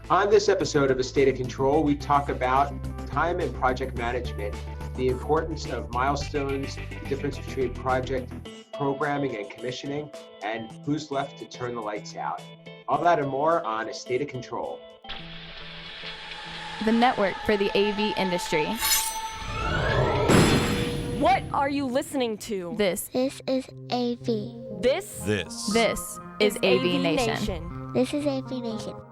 On this episode of A State of Control, we talk about time and project management, the importance of milestones, the difference between project programming and commissioning, and who's left to turn the lights out. All that and more on A State of Control. The network for the AV industry. What are you listening to? This is AV. This is AVNation. This is AVNation.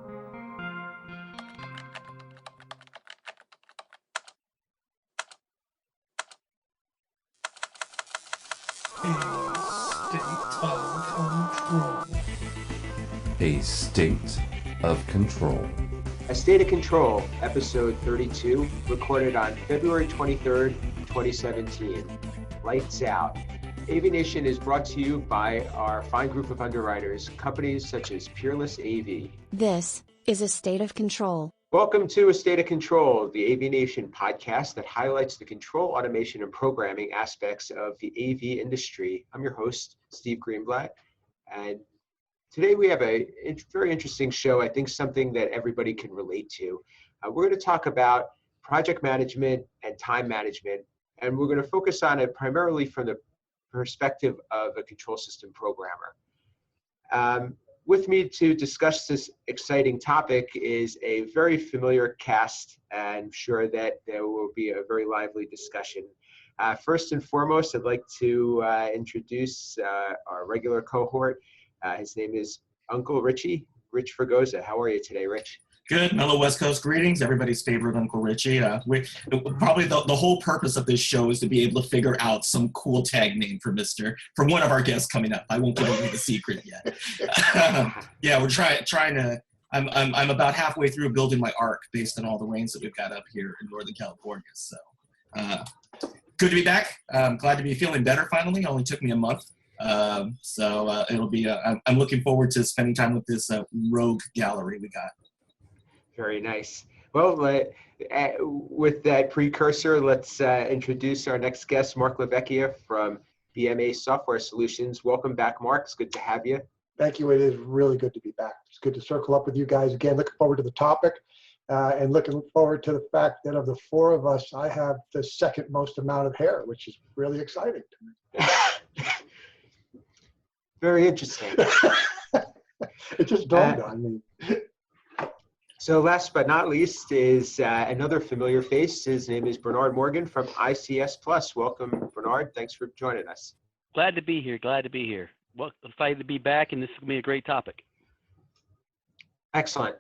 A State of Control. A State of Control, episode 32, recorded on February 23rd, 2017. Lights out. AVNation is brought to you by our fine group of underwriters, companies such as Peerless AV. This is A State of Control. Welcome to A State of Control, the AVNation podcast that highlights the control, automation, and programming aspects of the AV industry. I'm your host, Steve Greenblatt, and today we have a very interesting show, I think something that everybody can relate to. We're going to talk about project management and time management, and we're going to focus on it primarily from the perspective of a control system programmer. With me to discuss this exciting topic is a very familiar cast, and I'm sure that there will be a very lively discussion. First and foremost, I'd like to introduce our regular cohort. His name is Uncle Richie, Rich Fregosa. How are you today, Rich? Good. Mellow West Coast greetings. Everybody's favorite Uncle Richie. Probably the whole purpose of this show is to be able to figure out some cool tag name for one of our guests coming up. I won't give away the secret yet. Yeah, we're trying to. I'm about halfway through building my arc based on all the rains that we've got up here in Northern California. So good to be back. I'm glad to be feeling better finally. It only took me a month. It'll be. I'm looking forward to spending time with this rogue gallery we got. Very nice. Well, with that precursor, let's introduce our next guest, Mark Lavecchia from BMA Software Solutions. Welcome back, Mark. It's good to have you. Thank you. It is really good to be back. It's good to circle up with you guys again. Looking forward to the topic and looking forward to the fact that of the four of us, I have the second most amount of hair, which is really exciting to me. Very interesting. It just dawned on me. So last but not least is another familiar face. His name is Bernard Morgan from ICS Plus. Welcome, Bernard. Thanks for joining us. Glad to be here. Well, excited to be back, and this is going to be a great topic. Excellent.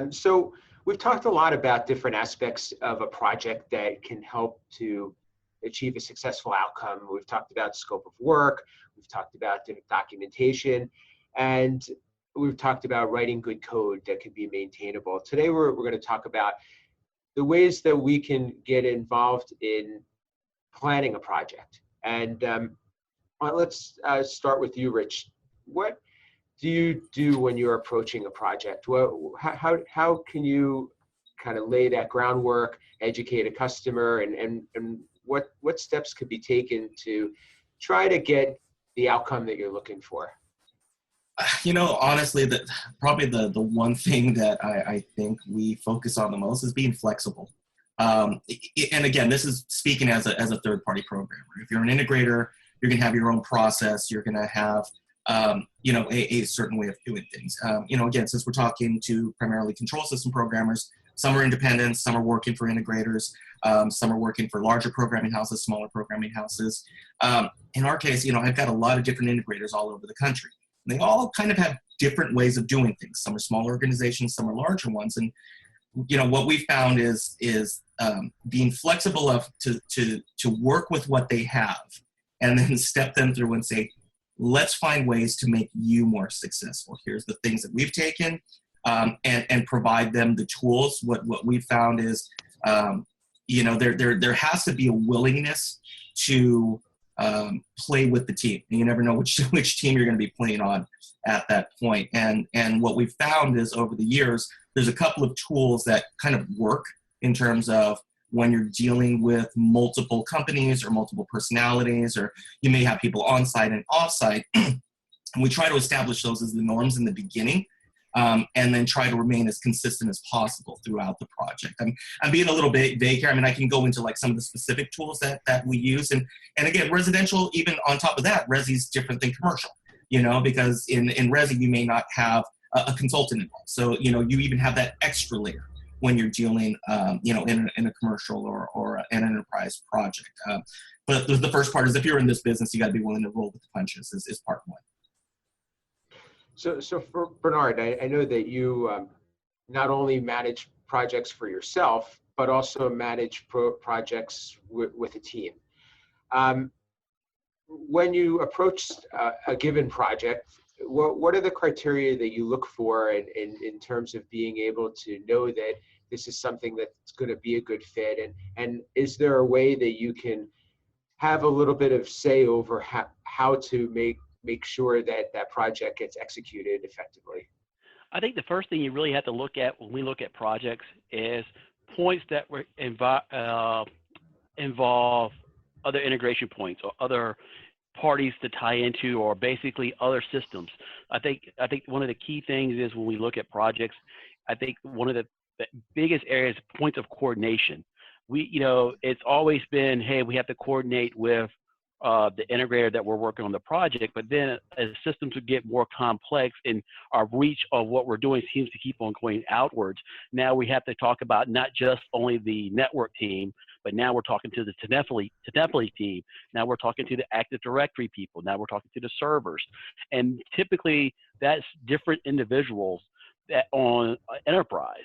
So we've talked a lot about different aspects of a project that can help to achieve a successful outcome. We've talked about scope of work. We've talked about documentation, and we've talked about writing good code that can be maintainable. Today, we're going to talk about the ways that we can get involved in planning a project. And let's start with you, Rich. What do you do when you're approaching a project? How can you kind of lay that groundwork, educate a customer, and what steps could be taken to try to get the outcome that you're looking for? Honestly, probably the one thing that I think we focus on the most is being flexible. And again, this is speaking as a third-party programmer. If you're an integrator, you're going to have your own process. You're going to have, a certain way of doing things. Again, since we're talking to primarily control system programmers, some are independent, some are working for integrators, some are working for larger programming houses, smaller programming houses. In our case, I've got a lot of different integrators all over the country. They all kind of have different ways of doing things. Some are smaller organizations, some are larger ones. And, what we found is being flexible enough to work with what they have and then step them through and say, let's find ways to make you more successful. Here's the things that we've taken and provide them the tools. What we found is, there has to be a willingness to play with the team. And you never know which team you're going to be playing on at that point. And what we've found is over the years, there's a couple of tools that kind of work in terms of when you're dealing with multiple companies or multiple personalities, or you may have people on-site and off-site. And we try to establish those as the norms in the beginning and then try to remain as consistent as possible throughout the project. I'm being a little bit vague here. I mean, I can go into like some of the specific tools that we use. And again, residential, even on top of that, Resi's different than commercial, because in Resi, you may not have a consultant involved. So, you even have that extra layer when you're dealing, in a commercial or an enterprise project. But the first part is if you're in this business, you got to be willing to roll with the punches is part one. So for Bernard, I know that you not only manage projects for yourself, but also manage projects with a team. When you approach a given project, what are the criteria that you look for in terms of being able to know that this is something that's going to be a good fit? And is there a way that you can have a little bit of say over how to make sure that project gets executed effectively? I think the first thing you really have to look at when we look at projects is points that involve other integration points or other parties to tie into, or basically other systems. I think one of the key things is when we look at projects, I think one of the biggest areas, points of coordination. It's always been, hey, we have to coordinate with the integrator that we're working on the project, but then as systems would get more complex and our reach of what we're doing seems to keep on going outwards, now we have to talk about not just only the network team, but now we're talking to the telephony team. Now we're talking to the Active Directory people. Now we're talking to the servers. And typically that's different individuals that on enterprise,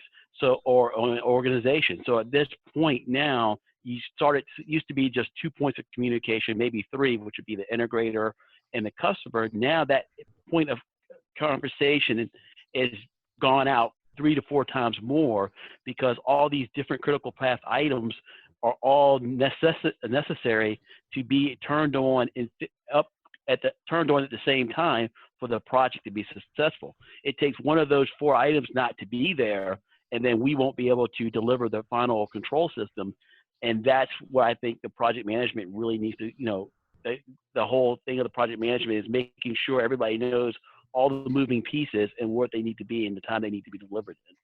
or on an organization. So at this point now, it used to be just 2 points of communication, maybe 3, which would be the integrator and the customer. Now that point of conversation is gone out 3 to 4 times more, because all these different critical path items are all necessary to be turned on at the same time for the project to be successful. It takes one of those 4 items not to be there, and then we won't be able to deliver the final control system. And that's what I think the project management really needs to, the whole thing of the project management is making sure everybody knows all the moving pieces and what they need to be and the time they need to be delivered in.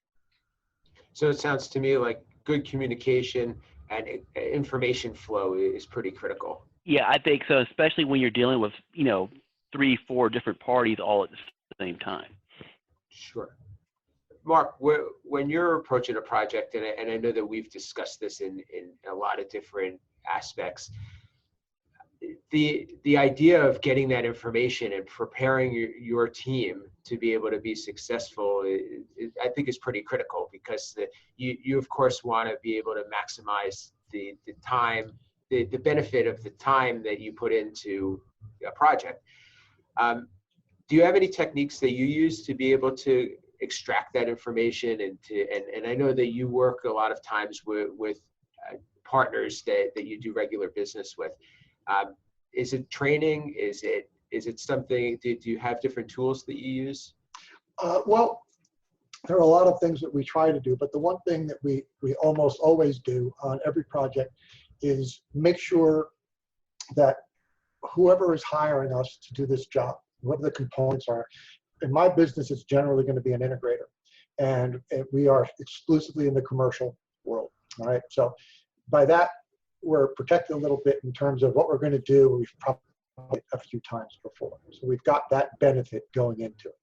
So it sounds to me like good communication and information flow is pretty critical. Yeah, I think so, especially when you're dealing with, 3, 4 different parties all at the same time. Sure. Mark, when you're approaching a project, and I know that we've discussed this in a lot of different aspects, the idea of getting that information and preparing your team to be able to be successful, I think is pretty critical, because you of course want to be able to maximize the time, the benefit of the time that you put into a project. Do you have any techniques that you use to be able to extract that information and I know that you work a lot of times with partners that you do regular business with. Is it training? Is it something? Do you have different tools that you use? Well, there are a lot of things that we try to do, but the one thing that we almost always do on every project is make sure that whoever is hiring us to do this job, whatever the components are, in my business, it's generally going to be an integrator, and we are exclusively in the commercial world. All right, so by that, we're protected a little bit in terms of what we're going to do. We've probably a few times before, so we've got that benefit going into it.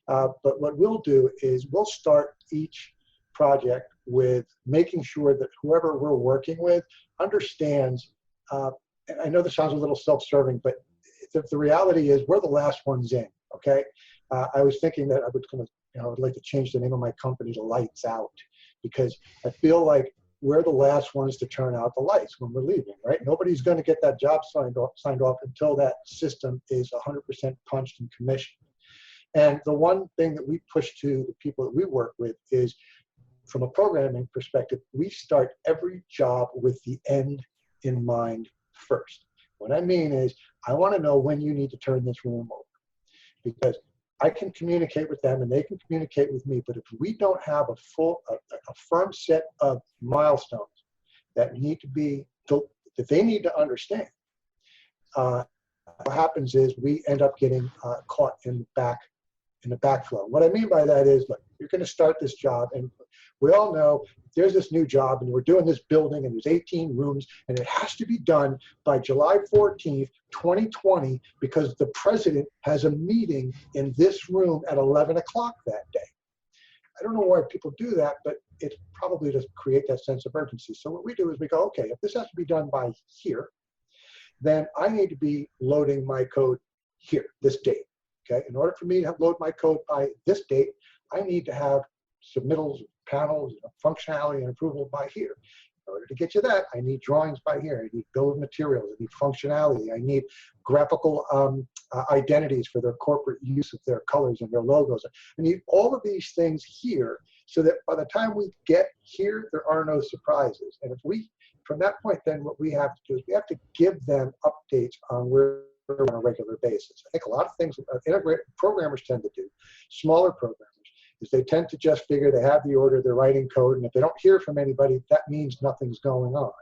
But what we'll do is we'll start each project with making sure that whoever we're working with understands. And I know this sounds a little self-serving, but the reality is we're the last ones in. Okay. I was thinking that I would like to change the name of my company to Lights Out, because I feel like we're the last ones to turn out the lights when we're leaving, right? Nobody's going to get that job signed off until that system is 100% punched and commissioned. And the one thing that we push to the people that we work with is, from a programming perspective, we start every job with the end in mind first. What I mean is, I want to know when you need to turn this room over, because I can communicate with them and they can communicate with me. But if we don't have a firm set of milestones that need to be, that they need to understand, what happens is we end up getting caught in the back in the backflow. What I mean by that is, look, you're going to start this job, and we all know there's this new job, and we're doing this building, and there's 18 rooms, and it has to be done by July 14th, 2020, because the president has a meeting in this room at 11 o'clock that day. I don't know why people do that, but it's probably to create that sense of urgency. So what we do is we go, okay, if this has to be done by here, then I need to be loading my code here, this date. Okay, in order for me to load my code by this date, I need to have submittals, panels, functionality, and approval by here. In order to get you that, I need drawings by here. I need bill of materials. I need functionality. I need graphical identities for their corporate use of their colors and their logos. I need all of these things here so that by the time we get here, there are no surprises. And if we, from that point, then what we have to do is we have to give them updates on where we're on a regular basis. I think a lot of things integrated programmers tend to do, smaller programmers, is they tend to just figure they have the order, they're writing code, and if they don't hear from anybody, that means nothing's going on.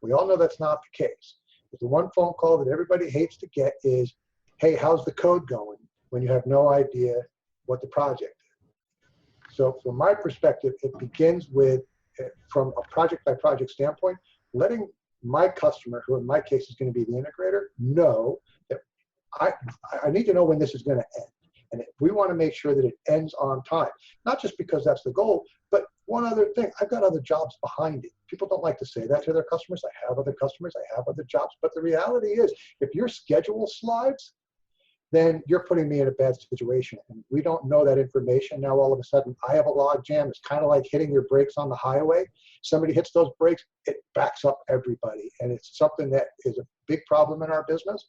We all know that's not the case. But the one phone call that everybody hates to get is, hey, how's the code going, when you have no idea what the project is. So from my perspective, it begins with, from a project by project standpoint, letting my customer, who in my case is going to be the integrator, know that I need to know when this is going to end. And we want to make sure that it ends on time, not just because that's the goal, but one other thing, I've got other jobs behind it. People don't like to say that to their customers. I have other customers, I have other jobs, but the reality is, if your schedule slides, then you're putting me in a bad situation. And we don't know that information. Now, all of a sudden, I have a log jam. It's kind of like hitting your brakes on the highway. Somebody hits those brakes, it backs up everybody. And it's something that is a big problem in our business.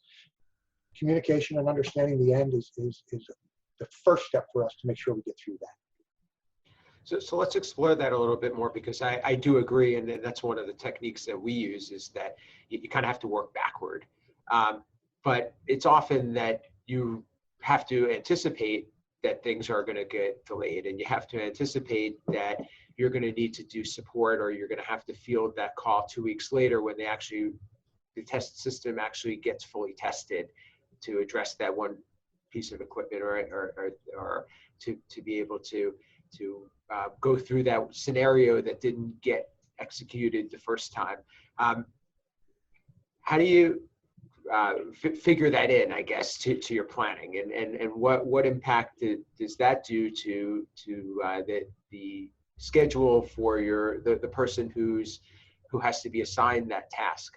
Communication and understanding the end is the first step for us to make sure we get through that. So let's explore that a little bit more, because I do agree, and that's one of the techniques that we use, is that you kind of have to work backward. But it's often that you have to anticipate that things are going to get delayed, and you have to anticipate that you're going to need to do support, or you're going to have to field that call 2 weeks later when the test system actually gets fully tested to address that one piece of equipment, or to be able to go through that scenario that didn't get executed the first time. How do you figure that in, I guess, to your planning, and what impact does that do to the schedule for the person who has to be assigned that task?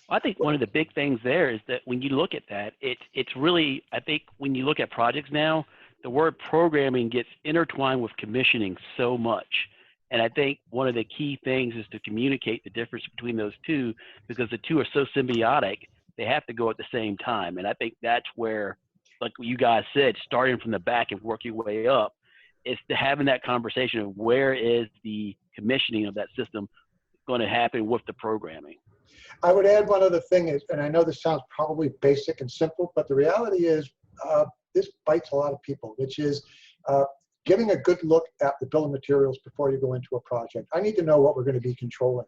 I think one of the big things there is that when you look at that, it's really, I think when you look at projects now, the word programming gets intertwined with commissioning so much. And I think one of the key things is to communicate the difference between those two, because the two are so symbiotic, they have to go at the same time. And I think that's where, like what you guys said, starting from the back and working your way up, is to having that conversation of where is the commissioning of that system going to happen with the programming. I would add one other thing, is, and I know this sounds probably basic and simple, but the reality is this bites a lot of people, which is getting a good look at the bill of materials before you go into a project. I need to know what we're going to be controlling.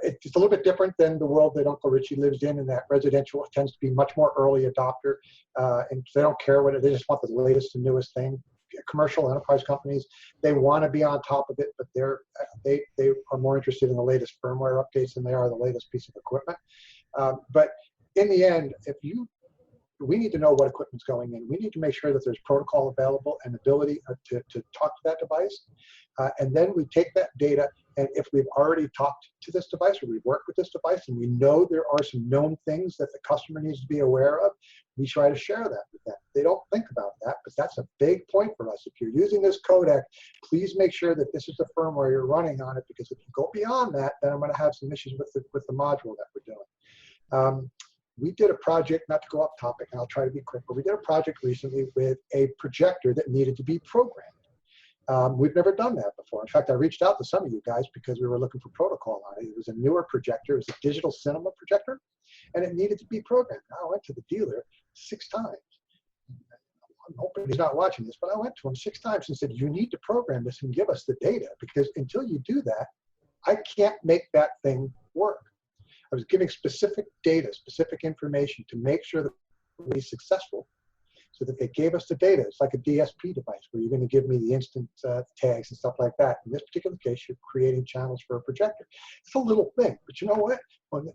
It's a little bit different than the world that Uncle Richie lives in that residential tends to be much more early adopter, and they don't care what they just want the latest and newest thing. Commercial enterprise companies, they want to be on top of it, but they are more interested in the latest firmware updates than they are the latest piece of equipment. But in the end, we need to know what equipment's going in. We need to make sure that there's protocol available and ability to talk to that device. And then we take that data, and if we've already talked to this device or we've worked with this device and we know there are some known things that the customer needs to be aware of, we try to share that with them. They don't think about that, but that's a big point for us. If you're using this codec, please make sure that this is the firmware you're running on it, because if you go beyond that, then I'm going to have some issues with the module that we're doing. We did a project, not to go off topic, and I'll try to be quick, but we did a project recently with a projector that needed to be programmed. We've never done that before. In fact, I reached out to some of you guys because we were looking for protocol on it. It was a newer projector. It was a digital cinema projector, and it needed to be programmed. I went to the dealer 6 times. I'm hoping he's not watching this, but I went to him 6 times and said, you need to program this and give us the data, because until you do that, I can't make that thing work. I was giving specific data, specific information to make sure that we're successful. so that they gave us the data. It's like a DSP device where you're going to give me the instant tags and stuff like that. In this particular case, you're creating channels for a projector. It's a little thing, but you know what?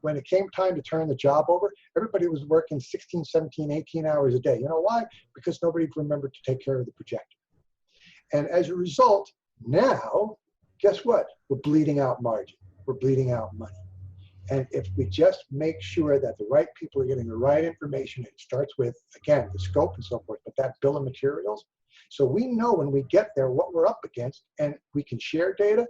When it came time to turn the job over, everybody was working 16, 17, 18 hours a day. You know why? Because nobody remembered to take care of the projector. And as a result, now, guess what? We're bleeding out margin. We're bleeding out money. And if we just make sure that the right people are getting the right information, it starts with, again, the scope and so forth, but that bill of materials. So we know when we get there what we're up against, and we can share data.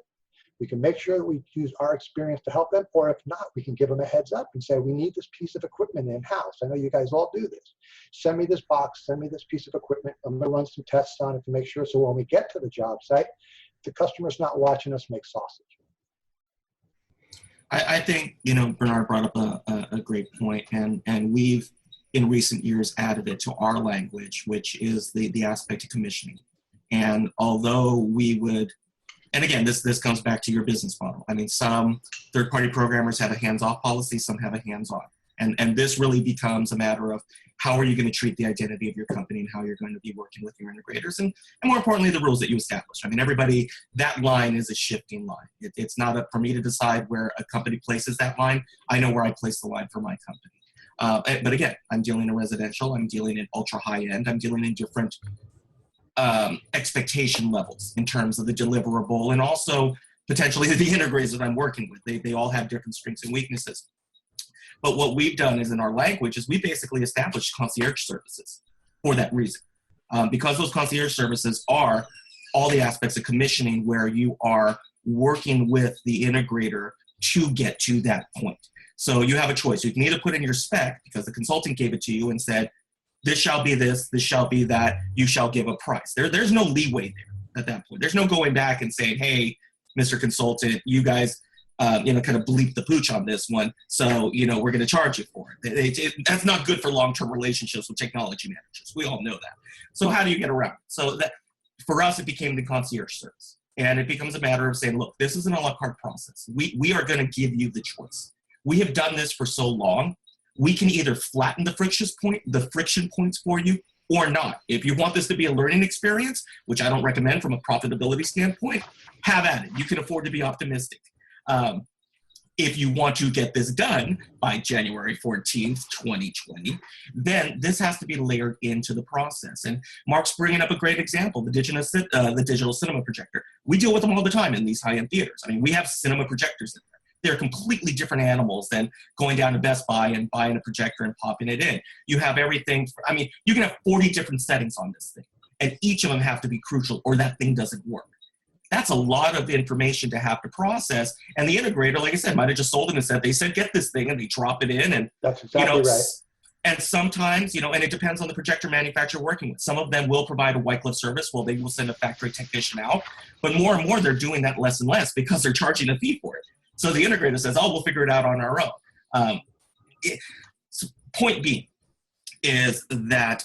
We can make sure that we use our experience to help them, or if not, we can give them a heads up and say, we need this piece of equipment in-house. I know you guys all do this. Send me this box, send me this piece of equipment. I'm gonna run some tests on it to make sure, so when we get to the job site, the customer's not watching us make sausage. I think, Bernard brought up a great point, and we've, in recent years, added it to our language, which is the aspect of commissioning. And although we would, and again, this comes back to your business model. I mean, some third-party programmers have a hands-off policy, some have a hands-on. And this really becomes a matter of how are you going to treat the identity of your company and how you're going to be working with your integrators, and more importantly, the rules that you establish. I mean, everybody, that line is a shifting line. It's not up for me to decide where a company places that line. I know where I place the line for my company. But again, I'm dealing in residential, I'm dealing in ultra high end, I'm dealing in different expectation levels in terms of the deliverable, and also potentially the integrators that I'm working with. They all have different strengths and weaknesses. But what we've done is in our language is we basically established concierge services for that reason. Because those concierge services are all the aspects of commissioning where you are working with the integrator to get to that point. So you have a choice. You can either put in your spec because the consultant gave it to you and said, this shall be this shall be that, you shall give a price. There's no leeway there at that point. There's no going back and saying, hey, Mr. Consultant, you guys, kind of bleep the pooch on this one, so, we're going to charge you for it. That's not good for long-term relationships with technology managers. We all know that. So how do you get around it? So that, for us, it became the concierge service. And it becomes a matter of saying, look, this is an a la carte process. We are going to give you the choice. We have done this for so long. We can either flatten the friction points for you or not. If you want this to be a learning experience, which I don't recommend from a profitability standpoint, have at it. You can afford to be optimistic. If you want to get this done by January 14th, 2020, then this has to be layered into the process. And Mark's bringing up a great example, the digital cinema projector. We deal with them all the time in these high-end theaters. I mean, we have cinema projectors in there. They're completely different animals than going down to Best Buy and buying a projector and popping it in. You have everything. You can have 40 different settings on this thing, and each of them have to be crucial or that thing doesn't work. That's a lot of information to have to process. And the integrator, like I said, might have just sold them and said, they said, get this thing, and they drop it in. And that's exactly right. And sometimes, and it depends on the projector manufacturer working with. Some of them will provide a white glove service. Well, they will send a factory technician out. But more and more, they're doing that less and less because they're charging a fee for it. So the integrator says, oh, we'll figure it out on our own. Point being is that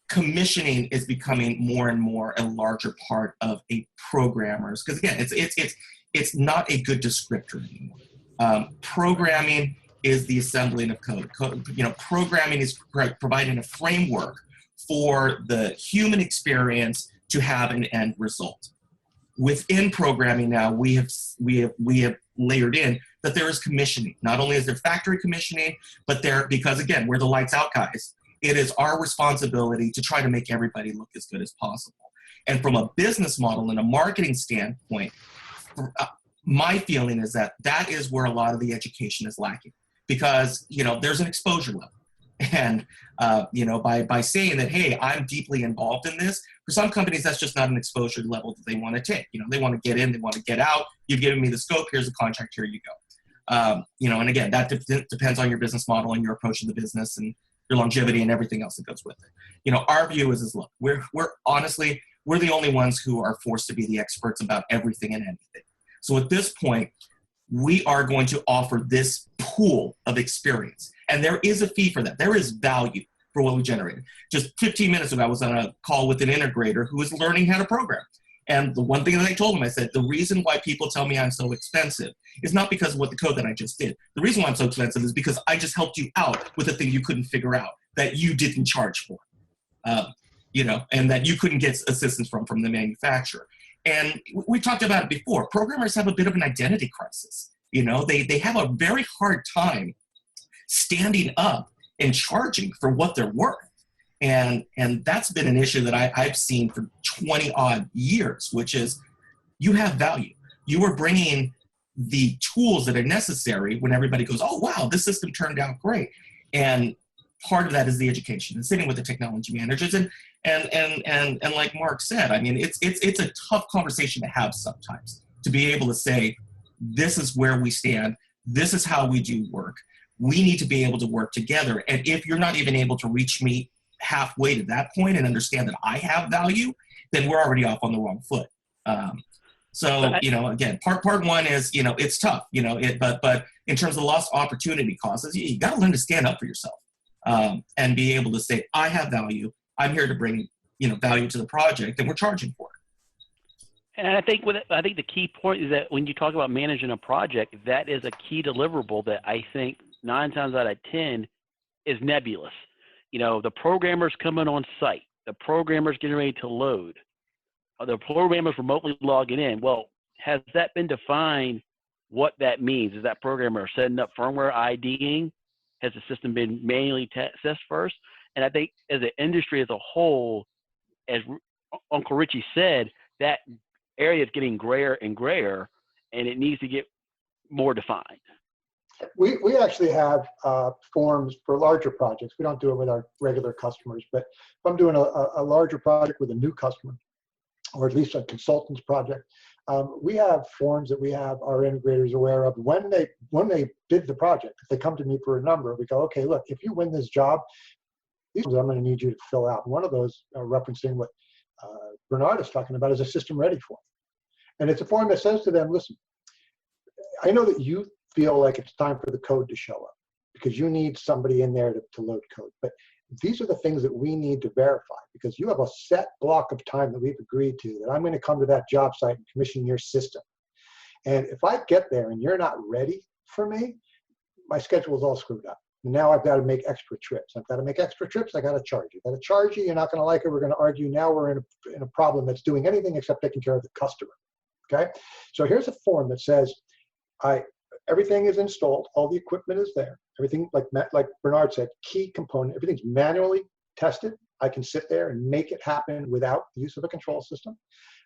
commissioning is becoming more and more a larger part of a programmer's, because again, it's not a good descriptor anymore. Programming is the assembling of code. Programming is providing a framework for the human experience to have an end result. Within programming now, we have layered in that there is commissioning. Not only is there factory commissioning, but because again, we're the lights out guys. It is our responsibility to try to make everybody look as good as possible. And from a business model and a marketing standpoint, my feeling is that is where a lot of the education is lacking, because there's an exposure level. And by saying that, hey, I'm deeply involved in this, for some companies that's just not an exposure level that they want to take. They want to get in, they want to get out. You've given me the scope, here's the contract, here you go. And again, that depends on your business model and your approach to the business and your longevity and everything else that goes with it. Our view is look, we're honestly, we're the only ones who are forced to be the experts about everything and anything. So at this point, we are going to offer this pool of experience. And there is a fee for that. There is value for what we generated. Just 15 minutes ago, I was on a call with an integrator who was learning how to program. And the one thing that I told him, I said, the reason why people tell me I'm so expensive is not because of what the code that I just did. The reason why I'm so expensive is because I just helped you out with a thing you couldn't figure out that you didn't charge for. and that you couldn't get assistance from the manufacturer. And we talked about it before. Programmers have a bit of an identity crisis. They have a very hard time standing up and charging for what they're worth. And that's been an issue that I've seen for 20 odd years, which is you have value. You are bringing the tools that are necessary when everybody goes, oh, wow, this system turned out great. And part of that is the education and sitting with the technology managers. And like Mark said, I mean, it's a tough conversation to have sometimes, to be able to say, this is where we stand. This is how we do work. We need to be able to work together. And if you're not even able to reach me halfway to that point and understand that I have value, then we're already off on the wrong foot. Again, part one is, it's tough, but in terms of lost opportunity costs, you got to learn to stand up for yourself and be able to say, I have value. I'm here to bring, value to the project, and we're charging for it. And I think the key point is that when you talk about managing a project, that is a key deliverable that I think 9 times out of 10 is nebulous. The programmers coming on site, the programmers getting ready to load, the programmers remotely logging in. Well, has that been defined what that means? Is that programmer setting up firmware IDing? Has the system been manually tested first? And I think as an industry as a whole, as Uncle Richie said, that area is getting grayer and grayer, and it needs to get more defined. We actually have forms for larger projects. We don't do it with our regular customers, but if I'm doing a larger project with a new customer, or at least a consultant's project, we have forms that we have our integrators aware of. When they bid the project, if they come to me for a number, we go, okay, look, if you win this job, these ones I'm going to need you to fill out. One of those, referencing what Bernard is talking about, is a system ready form. And it's a form that says to them, listen, I know that you feel like it's time for the code to show up because you need somebody in there to load code. But these are the things that we need to verify because you have a set block of time that we've agreed to, that I'm going to come to that job site and commission your system. And if I get there and you're not ready for me, my schedule is all screwed up. Now I've got to make extra trips. I've got to make extra trips. I got to charge you. I've got to charge you. You're not going to like it. We're going to argue. Now we're in a problem that's doing anything except taking care of the customer. Okay. So here's a form that says, everything is installed. All the equipment is there. Everything, like Bernard said, key component, everything's manually tested. I can sit there and make it happen without the use of a control system.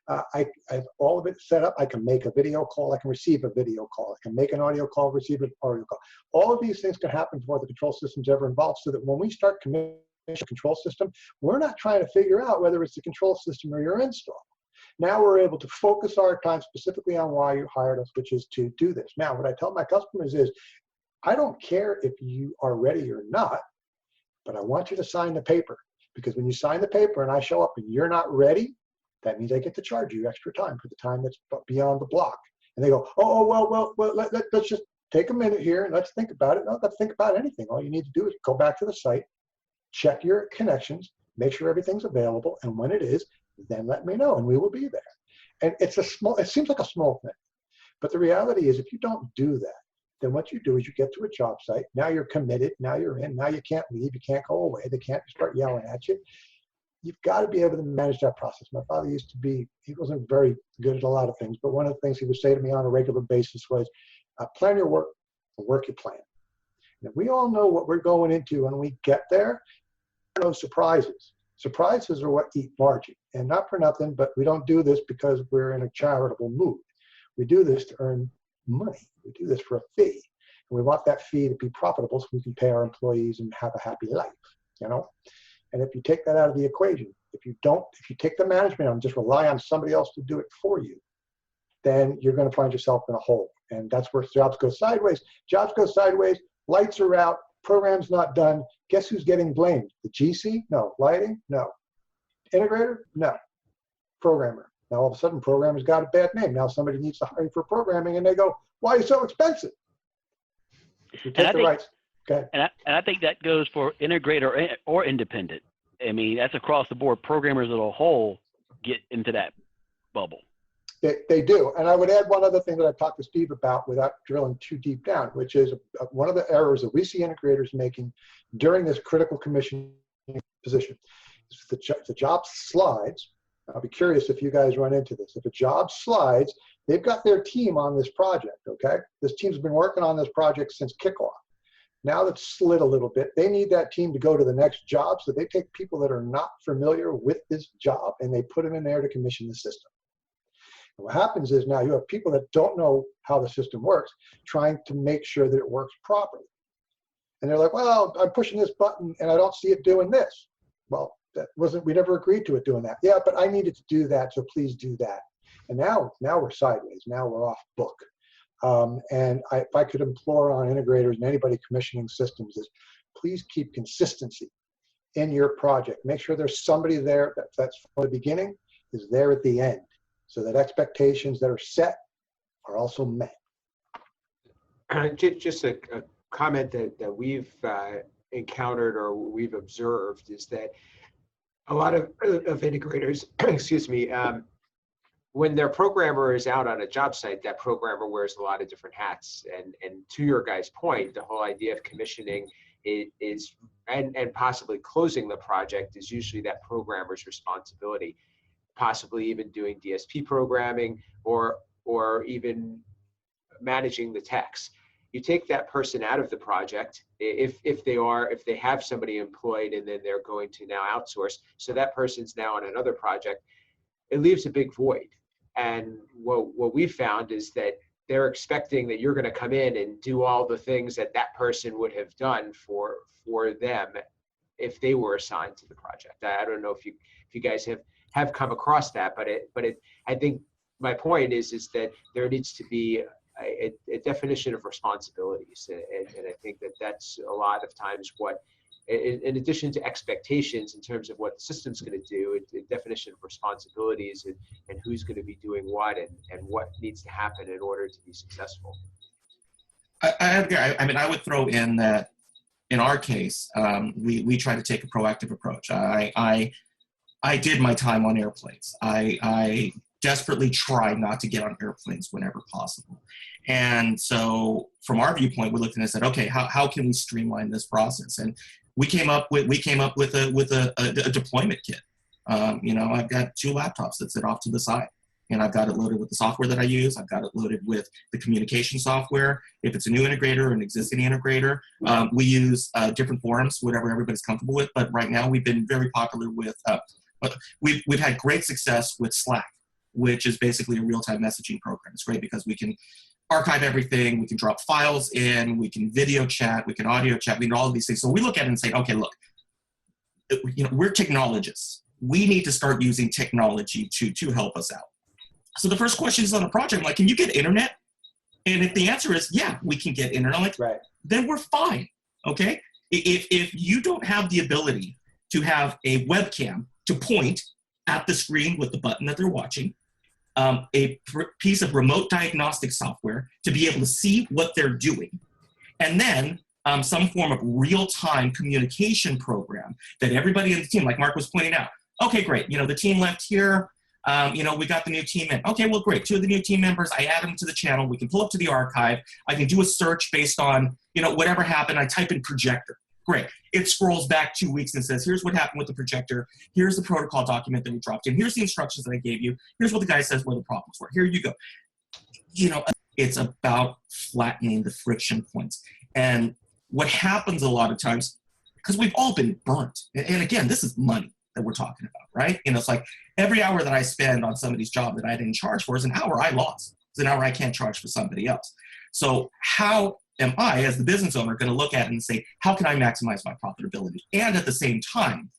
I have all of it set up. I can make a video call. I can receive a video call. I can make an audio call, receive an audio call. All of these things can happen before the control system's ever involved, so that when we start commissioning a control system, we're not trying to figure out whether it's the control system or your install. Now we're able to focus our time specifically on why you hired us, which is to do this. Now, what I tell my customers is, I don't care if you are ready or not, but I want you to sign the paper. Because when you sign the paper and I show up and you're not ready, that means I get to charge you extra time for the time that's beyond the block. And they go, well, let's just take a minute here and let's think about it. No, let's think about anything. All you need to do is go back to the site, check your connections, make sure everything's available, and when it is, then let me know and we will be there. And it seems like a small thing, but the reality is if you don't do that, then what you do is you get to a job site, now you're committed, now you're in, now you can't leave, you can't go away, they can't start yelling at you. You've got to be able to manage that process. My father he wasn't very good at a lot of things, but one of the things he would say to me on a regular basis was, plan your work, or work your plan. And we all know what we're going into when we get there. No surprises. Surprises are what eat margin. And not for nothing, but we don't do this because we're in a charitable mood. We do this to earn money. We do this for a fee. And we want that fee to be profitable so we can pay our employees and have a happy life, And if you take that out of the equation, if you take the management and just rely on somebody else to do it for you, then you're going to find yourself in a hole. And that's where jobs go sideways. Jobs go sideways, lights are out, program's not done. Guess who's getting blamed? The GC? No. Lighting? No. Integrator? No. Programmer. Now all of a sudden programmer's got a bad name. Now somebody needs to hire you for programming and they go, why are you so expensive? If you take the rights. Okay. And I think that goes for integrator or independent. I mean, that's across the board. Programmers as a whole get into that bubble. They do. And I would add one other thing that I talked to Steve about without drilling too deep down, which is one of the errors that we see integrators making during this critical commissioning position. if the job slides, I'll be curious if you guys run into this. If a job slides, they've got their team on this project, okay? This team's been working on this project since kickoff. Now that's slid a little bit. They need that team to go to the next job, so they take people that are not familiar with this job and they put them in there to commission the system. And what happens is now you have people that don't know how the system works trying to make sure that it works properly. And they're like, well, I'm pushing this button and I don't see it doing this. Well, we never agreed to it doing that. Yeah, but I needed to do that, so please do that. And now we're sideways. Now we're off book. If I could implore on integrators and anybody commissioning systems is please keep consistency in your project. Make sure there's somebody there that's from the beginning is there at the end so that expectations that are set are also met. Just a comment that we've encountered or we've observed is that a lot of integrators, excuse me, when their programmer is out on a job site, that programmer wears a lot of different hats. And to your guys' point, the whole idea of commissioning is and possibly closing the project is usually that programmer's responsibility, possibly even doing DSP programming or even managing the techs. You take that person out of the project if they have somebody employed and then they're going to now outsource. So that person's now on another project. It leaves a big void. And what we found is that they're expecting that you're going to come in and do all the things that person would have done for them if they were assigned to the project. I don't know if you guys have come across that, but I think my point is that there needs to be a definition of responsibilities, and I think that's a lot of times what, in addition to expectations in terms of what the system's going to do, a definition of responsibilities and who's going to be doing what and what needs to happen in order to be successful. I agree. I mean, I would throw in that in our case, we try to take a proactive approach. I did my time on airplanes. I desperately try not to get on airplanes whenever possible. And so from our viewpoint, we looked and said, okay, how can we streamline this process? And we came up with a deployment kit. I've got 2 laptops that sit off to the side, and I've got it loaded with the software that I use. I've got it loaded with the communication software. If it's a new integrator or an existing integrator, we use different forums, whatever everybody's comfortable with. But right now, we've been very popular with. We've had great success with Slack, which is basically a real-time messaging program. It's great because we can archive everything, we can drop files in, we can video chat, we can audio chat, we can do all of these things. So we look at it and say, okay, look, we're technologists. We need to start using technology to help us out. So the first question is on a project, I'm like, can you get internet? And if the answer is, yeah, we can get internet, like, right, then we're fine, okay? If you don't have the ability to have a webcam to point at the screen with the button that they're watching, a piece of remote diagnostic software to be able to see what they're doing, and then some form of real-time communication program that everybody in the team, like Mark was pointing out, okay, great, the team left here, we got the new team in. Okay, well, great, 2 of the new team members, I add them to the channel, we can pull up to the archive, I can do a search based on, whatever happened, I type in projector. Great. It scrolls back 2 weeks and says, here's what happened with the projector. Here's the protocol document that we dropped in. Here's the instructions that I gave you. Here's what the guy says where the problems were. Here you go. It's about flattening the friction points. And what happens a lot of times, because we've all been burnt. And again, this is money that we're talking about, right? It's like every hour that I spend on somebody's job that I didn't charge for is an hour I lost. It's an hour I can't charge for somebody else. So how am I, as the business owner, going to look at it and say, how can I maximize my profitability? And at the same time,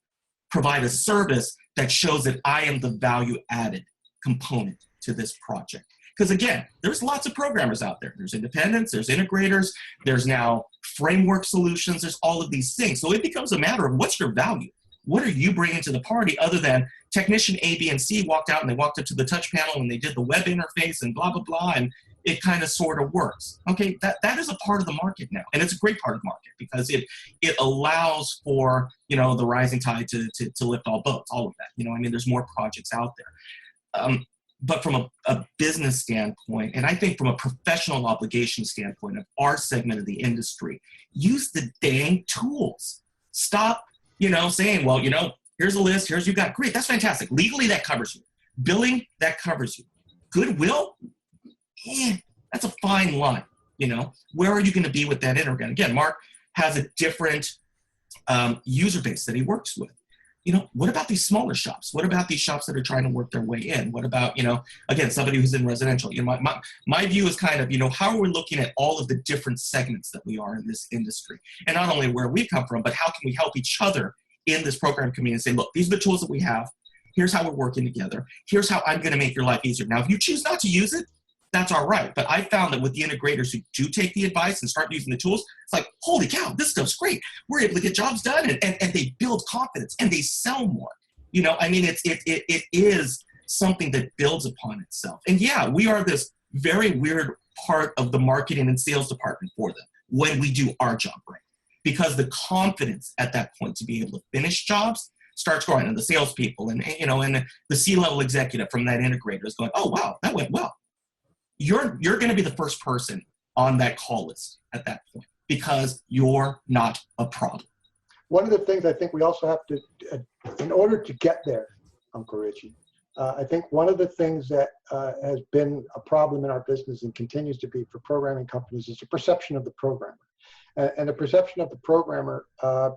provide a service that shows that I am the value-added component to this project. Because again, there's lots of programmers out there. There's independents, there's integrators, there's now framework solutions, there's all of these things. So it becomes a matter of what's your value? What are you bringing to the party other than technician A, B, and C walked out and they walked up to the touch panel and they did the web interface and blah, blah, blah, and it kind of sort of works. Okay, that is a part of the market now. And it's a great part of the market because it allows for, the rising tide to lift all boats, all of that. There's more projects out there. But from a business standpoint, and I think from a professional obligation standpoint of our segment of the industry, use the dang tools. Stop, saying, well, Here's a list. Here's you got. Great. That's fantastic. Legally, that covers you. Billing, that covers you. Goodwill, that's a fine line. Where are you going to be with that integrator? Again, Mark has a different user base that he works with. What about these smaller shops? What about these shops that are trying to work their way in? What about, again, somebody who's in residential? My view is kind of, how are we looking at all of the different segments that we are in this industry? And not only where we come from, but how can we help each other in this program community and say, look, these are the tools that we have. Here's how we're working together. Here's how I'm going to make your life easier. Now, if you choose not to use it, that's all right. But I found that with the integrators who do take the advice and start using the tools, it's like, holy cow, this stuff's great. We're able to get jobs done, and they build confidence and they sell more. It is something that builds upon itself. And yeah, we are this very weird part of the marketing and sales department for them when we do our job right. Because the confidence at that point to be able to finish jobs starts growing, and the salespeople and the C-level executive from that integrator is going, oh wow, that went well. You're going to be the first person on that call list at that point because you're not a problem. One of the things I think we also have to, in order to get there, Uncle Richie, I think one of the things that has been a problem in our business and continues to be for programming companies is the perception of the programmer. And the perception of the programmer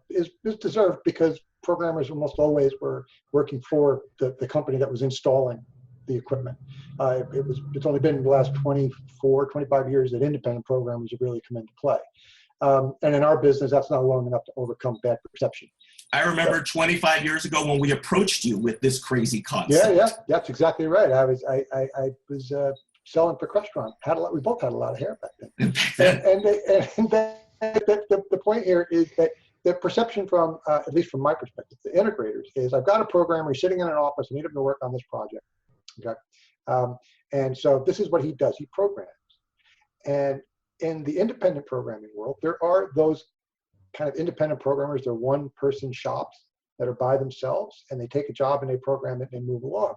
is deserved because programmers almost always were working for the company that was installing the equipment. It's only been the last 24, 25 years that independent programmers have really come into play. And in our business, that's not long enough to overcome bad perception. I remember 25 years ago when we approached you with this crazy concept. Yeah, that's exactly right. I was selling for Crestron. We both had a lot of hair back then. The point here is that the perception from, at least from my perspective, the integrators is I've got a programmer, he's sitting in an office, I need him to work on this project. Okay. And so this is what he does. He programs. And in the independent programming world, there are those kind of independent programmers. They're one-person shops that are by themselves, and they take a job and they program it and move along.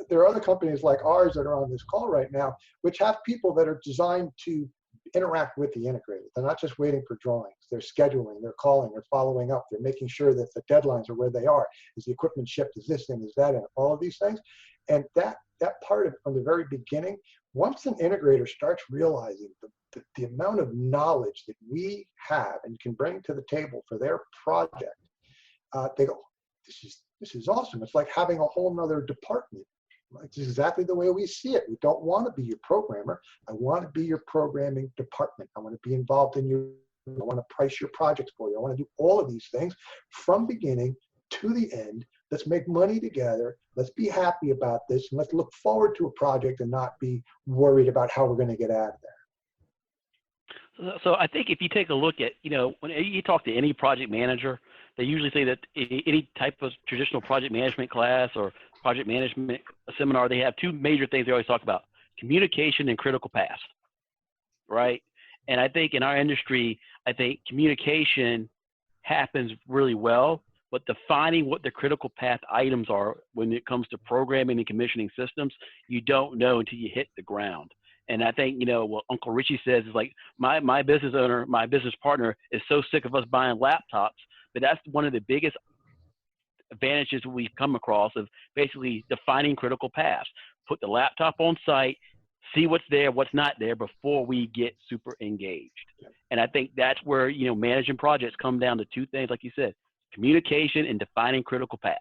There are other companies like ours that are on this call right now, which have people that are designed to interact with the integrator. They're not just waiting for drawings. They're scheduling, they're calling, they're following up, they're making sure that the deadlines are where they are. Is the equipment shipped? Is this in? Is that in? All of these things. And that part of it from the very beginning, once an integrator starts realizing the amount of knowledge that we have and can bring to the table for their project, they go, this is awesome. It's like having a whole nother department. It's exactly the way we see it. We don't want to be your programmer. I want to be your programming department. I want to be involved in your, I want to price your projects for you. I want to do all of these things from beginning to the end. Let's make money together. Let's be happy about this. And let's look forward to a project and not be worried about how we're going to get out of there. So I think if you take a look at, when you talk to any project manager, they usually say that any type of traditional project management class or project management seminar, they have two major things they always talk about: communication and critical path, right? And I think in our industry, I think communication happens really well, but defining what the critical path items are when it comes to programming and commissioning systems, you don't know until you hit the ground. And I think, what Uncle Richie says is like, my business owner, my business partner is so sick of us buying laptops, but that's one of the biggest advantages we've come across of basically defining critical paths. Put the laptop on site, see what's there, what's not there before we get super engaged. And I think that's where, managing projects come down to two things, like you said, communication and defining critical paths.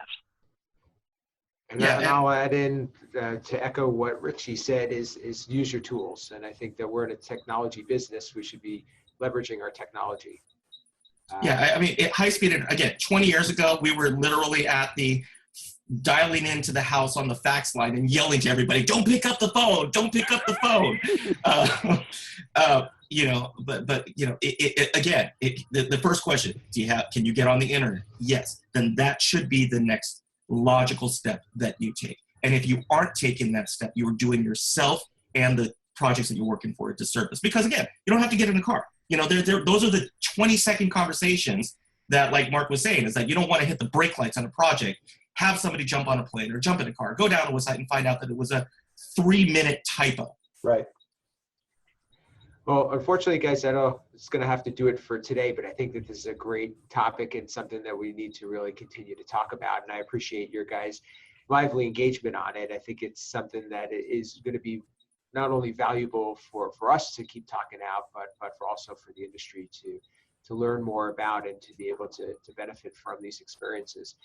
And I'll add in to echo what Richie said is use your tools. And I think that we're in a technology business. We should be leveraging our technology. I mean, at high speed, again, 20 years ago, we were literally at the dialing into the house on the fax line and yelling to everybody, don't pick up the phone, don't pick up the phone. Again, the first question, can you get on the internet? Yes. Then that should be the next logical step that you take. And if you aren't taking that step, you're doing yourself and the projects that you're working for a disservice. Because again, you don't have to get in the car. Those are the 20-second conversations that, like Mark was saying, is that you don't want to hit the brake lights on a project, have somebody jump on a plane or jump in a car, go down to a site and find out that it was a 3-minute typo. Right. Well, unfortunately, guys, I know it's going to have to do it for today, but I think that this is a great topic and something that we need to really continue to talk about. And I appreciate your guys' lively engagement on it. I think it's something that is going to be not only valuable for us to keep talking out, but for also for the industry to learn more about and to be able to benefit from these experiences.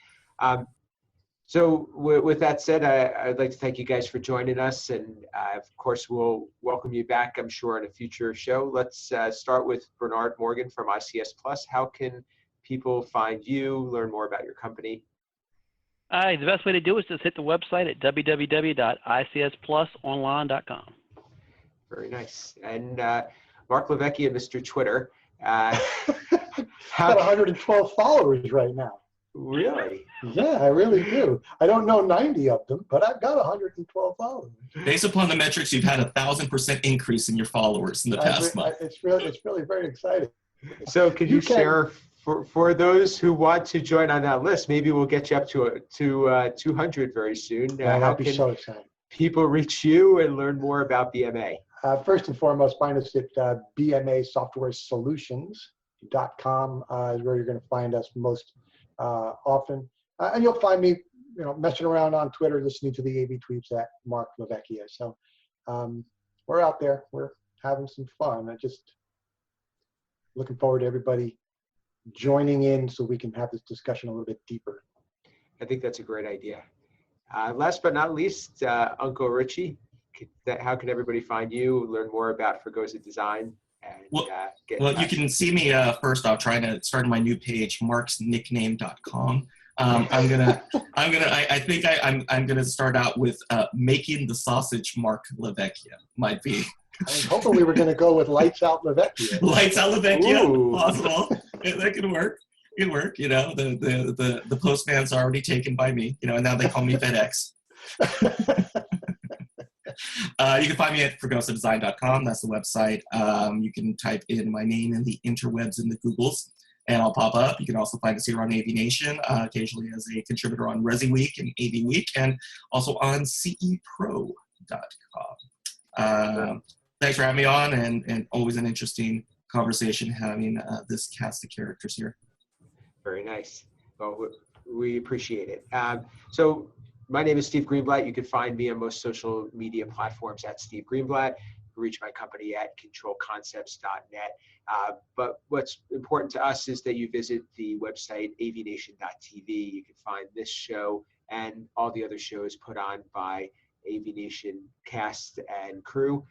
So with that said, I'd like to thank you guys for joining us, and of course we'll welcome you back, I'm sure, in a future show. Let's start with Bernard Morgan from ICS Plus. How can people find you, learn more about your company? The best way to do it is just hit the website at www.icsplusonline.com. Very nice. And Mark Lavecchia, Mr. Twitter. I've got 112 followers right now. Really? Yeah, I really do. I don't know 90 of them, but I've got 112 followers. Based upon the metrics, you've had 1,000% increase in your followers in the past month. It's really very exciting. So could you share for those who want to join on that list? Maybe we'll get you up to 200 very soon. How can so exciting. People reach you and learn more about BMA? First and foremost, find us at bmasoftwaresolutions.com is where you're going to find us most often. And you'll find me, messing around on Twitter, listening to the AV tweets at Mark Lavecchia. So we're out there. We're having some fun. I just looking forward to everybody joining in so we can have this discussion a little bit deeper. I think that's a great idea. Last but not least, Uncle Richie, how can everybody find you, learn more about Fregosa Design? And, you can see me first off trying to start my new page, marksnickname.com. I'm gonna start out with making the sausage Mark Lavecchia might be. I was hoping we were going to go with Lights Out Lavecchia. Lights Out Lavecchia, possible. That could work. It could work. The postman's already taken by me. And now they call me FedEx. You can find me at fregosadesign.com. That's the website. You can type in my name in the interwebs in the Googles, and I'll pop up. You can also find us here on AVNation, occasionally as a contributor on Resi Week and AV Week, and also on cepro.com. Thanks for having me on, and always an interesting conversation having this cast of characters here. Very nice. Well, we appreciate it. So my name is Steve Greenblatt. You can find me on most social media platforms at Steve Greenblatt. You can reach my company at controlconcepts.net. But what's important to us is that you visit the website avnation.tv. You can find this show and all the other shows put on by AVNation cast and crew.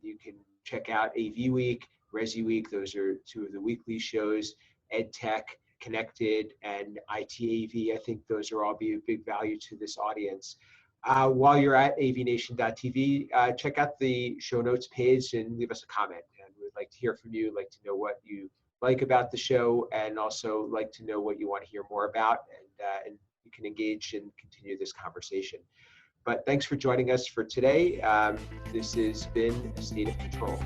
You can check out AV Week, Resi Week. Those are two of the weekly shows. EdTech, Connected, and ITAV. I think those are all be a big value to this audience. While you're at avnation.tv, check out the show notes page and leave us a comment. And we'd like to hear from you, like to know what you like about the show, and also like to know what you want to hear more about, and you can engage and continue this conversation. But thanks for joining us for today. This has been A State of Control.